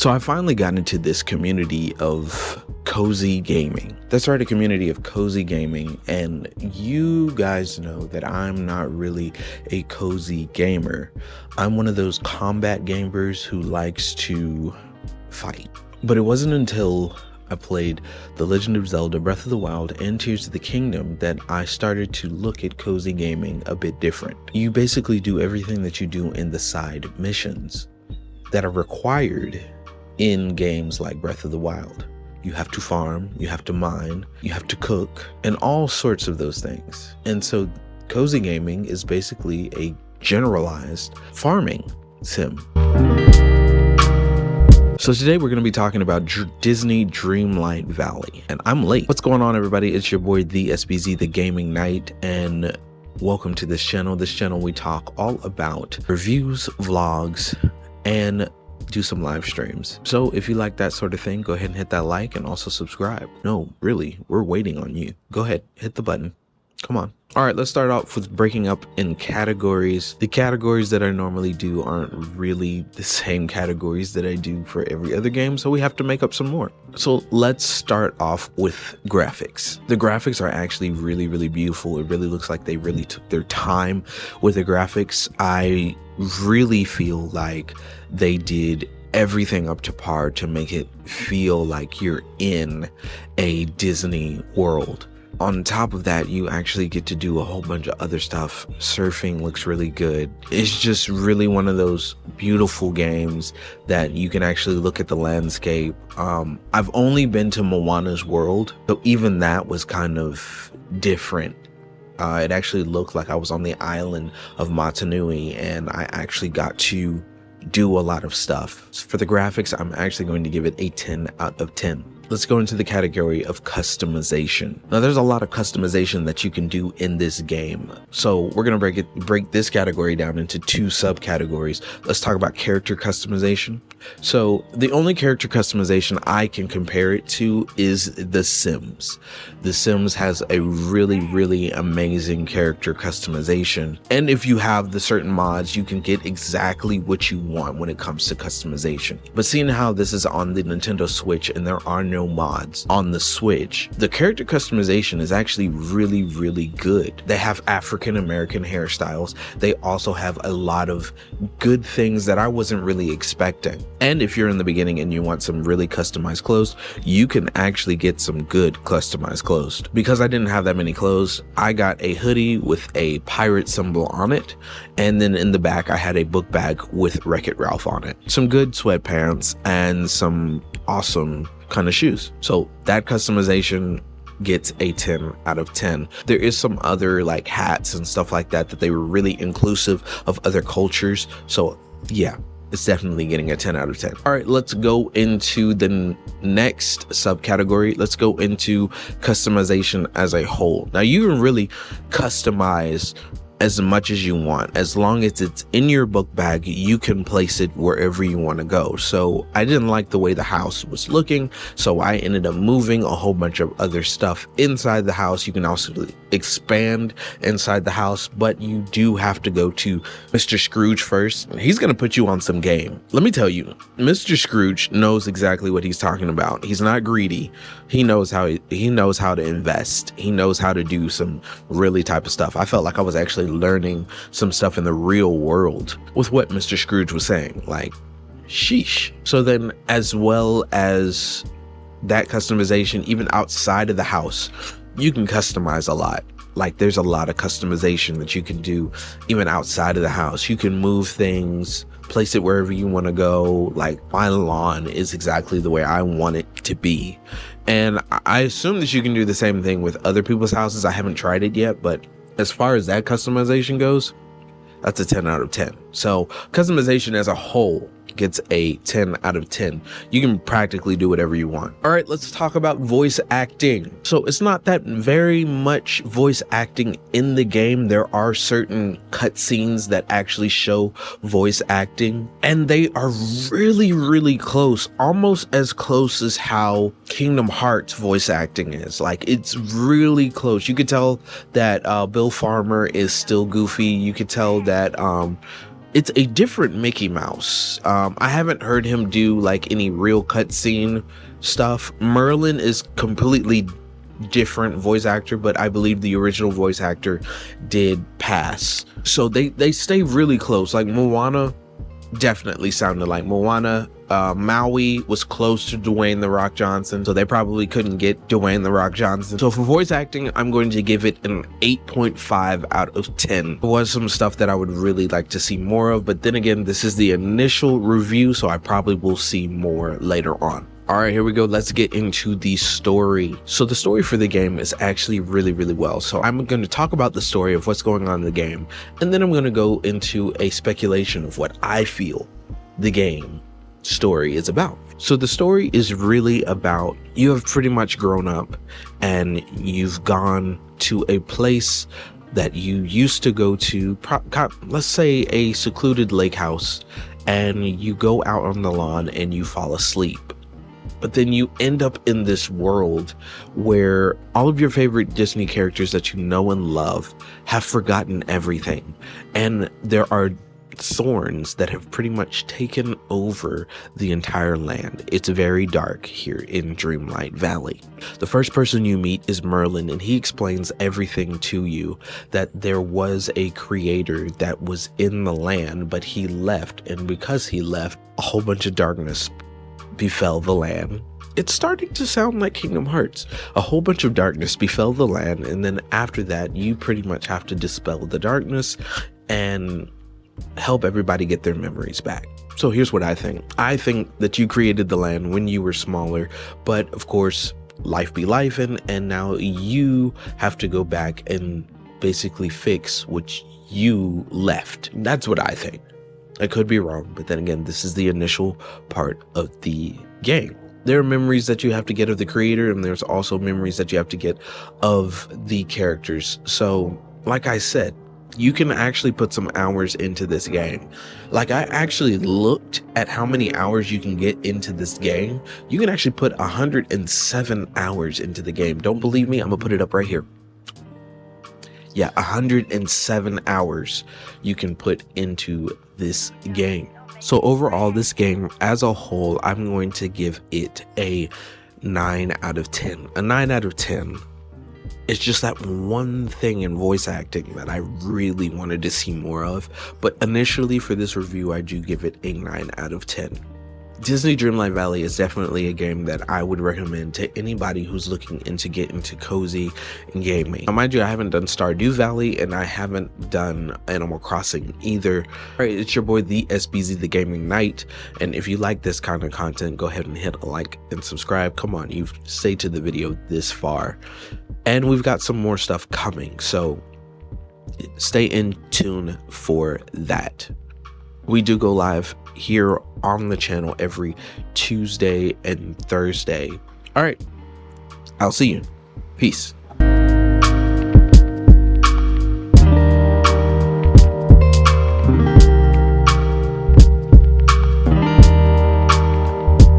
So I finally got into this community of cozy gaming. That's right, a community of cozy gaming. And you guys know that I'm not really a cozy gamer. I'm one of those combat gamers who likes to fight. But it wasn't until I played The Legend of Zelda Breath of the Wild and Tears of the Kingdom that I started to look at cozy gaming a bit different. You basically do everything that you do in the side missions that are required in games like Breath of the Wild. You have to farm, you have to mine, you have to cook, and all sorts of those things. And so cozy gaming is basically a generalized farming sim. So today we're going to be talking about Disney Dreamlight Valley, and I'm late. What's going on, everybody? It's your boy, the SBZ, the Gaming Knight, and welcome to this channel. This channel we talk all about reviews, vlogs, and do some live streams. So if you like that sort of thing, go ahead and hit that like and also subscribe. No, really, we're waiting on you. Go ahead, hit the button. Come on. All right, let's start off with breaking up in categories. The categories that I normally do aren't really the same categories that I do for every other game, so we have to make up some more. So let's start off with graphics. The graphics are actually really, really beautiful. It really looks like they really took their time with the graphics. I really feel like they did everything up to par to make it feel like you're in a Disney world. On top of that, you actually get to do a whole bunch of other stuff. Surfing looks really good. It's just really one of those beautiful games that you can actually look at the landscape. I've only been to Moana's world, so even that was kind of different. It actually looked like I was on the island of Motunui, and I actually got to do a lot of stuff. For the graphics, I'm actually going to give it a 10 out of 10. Let's go into the category of customization. Now, there's a lot of customization that you can do in this game. So we're gonna break this category down into two subcategories. Let's talk about character customization. So the only character customization I can compare it to is The Sims. The Sims has a really, really amazing character customization. And if you have the certain mods, you can get exactly what you want when it comes to customization. But seeing how this is on the Nintendo Switch and there are no mods on the Switch, the character customization is actually really, really good. They have African American hairstyles. They also have a lot of good things that I wasn't really expecting. And if you're in the beginning and you want some really customized clothes, you can actually get some good customized clothes. Because I didn't have that many clothes, I got a hoodie with a pirate symbol on it, and then in the back I had a book bag with Wreck-It Ralph on it, some good sweatpants, and some awesome kind of shoes. So that customization gets a 10 out of 10. There is some other like hats and stuff like that they were really inclusive of other cultures. So yeah, it's definitely getting a 10 out of 10. All right, let's go into the next subcategory. Let's go into customization as a whole. Now, you can really customize as much as you want. As long as it's in your book bag, you can place it wherever you want to go. So I didn't like the way the house was looking, so I ended up moving a whole bunch of other stuff inside the house. You can also expand inside the house, but you do have to go to Mr. Scrooge first. He's going to put you on some game. Let me tell you, Mr. Scrooge knows exactly what he's talking about. He's not greedy. He knows how to invest. He knows how to do some really type of stuff. I felt like I was actually learning some stuff in the real world with what Mr. Scrooge was saying. Like, sheesh. So then, as well as that customization, even outside of the house, you can customize a lot. Like, there's a lot of customization that you can do even outside of the house. You can move things, place it wherever you want to go. Like, my lawn is exactly the way I want it to be. And I assume that you can do the same thing with other people's houses. I haven't tried it yet, but as far as that customization goes, that's a 10 out of 10. So customization as a whole gets a 10 out of 10. You can practically do whatever you want. All right, let's talk about voice acting. So it's not that very much voice acting in the game. There are certain cutscenes that actually show voice acting, and they are really, really close, almost as close as how Kingdom Hearts voice acting is. Like, it's really close. You could tell that Bill Farmer is still goofy. You could tell that it's a different Mickey Mouse. I haven't heard him do like any real cutscene stuff. Merlin is completely different voice actor, but I believe the original voice actor did pass. So they stay really close. Like Moana definitely sounded like Moana. Maui was close to Dwayne The Rock Johnson, so they probably couldn't get Dwayne The Rock Johnson. So for voice acting, I'm going to give it an 8.5 out of 10. There was some stuff that I would really like to see more of, but then again, this is the initial review, so I probably will see more later on. All right, here we go. Let's get into the story. So the story for the game is actually really well. So I'm going to talk about the story of what's going on in the game, and then I'm going to go into a speculation of what I feel the game story is about. So the story is really about, you have pretty much grown up and you've gone to a place that you used to go to, let's say a secluded lake house, and you go out on the lawn and you fall asleep. But then you end up in this world where all of your favorite Disney characters that you know and love have forgotten everything. And there are thorns that have pretty much taken over the entire land. It's very dark here in Dreamlight Valley. The first person you meet is Merlin, and he explains everything to you, that there was a creator that was in the land, but he left, and because he left, a whole bunch of darkness befell the land. It's starting to sound like Kingdom Hearts. A whole bunch of darkness befell the land, and then after that, you pretty much have to dispel the darkness and help everybody get their memories back. So here's what I think. I think that you created the land when you were smaller, but of course, life be lifing, and now you have to go back and basically fix what you left. That's what I think. I could be wrong, but then again, this is the initial part of the game. There are memories that you have to get of the creator, and there's also memories that you have to get of the characters. So, like I said, you can actually put some hours into this game. Like, I actually looked at how many hours you can get into this game. You can actually put 107 hours into the game. Don't believe me? I'm gonna put it up right here. Yeah, 107 hours you can put into this game. So overall, this game as a whole, I'm going to give it a 9 out of 10. A 9 out of 10. It's just that one thing in voice acting that I really wanted to see more of. But initially for this review, I do give it a 9 out of 10. Disney Dreamlight Valley is definitely a game that I would recommend to anybody who's looking to get into cozy gaming. Now, mind you, I haven't done Stardew Valley, and I haven't done Animal Crossing either. All right, it's your boy, the SBZ, the Gaming Knight, and if you like this kind of content, go ahead and hit a like and subscribe. Come on, you've stayed to the video this far, and we've got some more stuff coming, so stay in tune for that. We do go live here on the channel every Tuesday and Thursday. All right, I'll see you. Peace.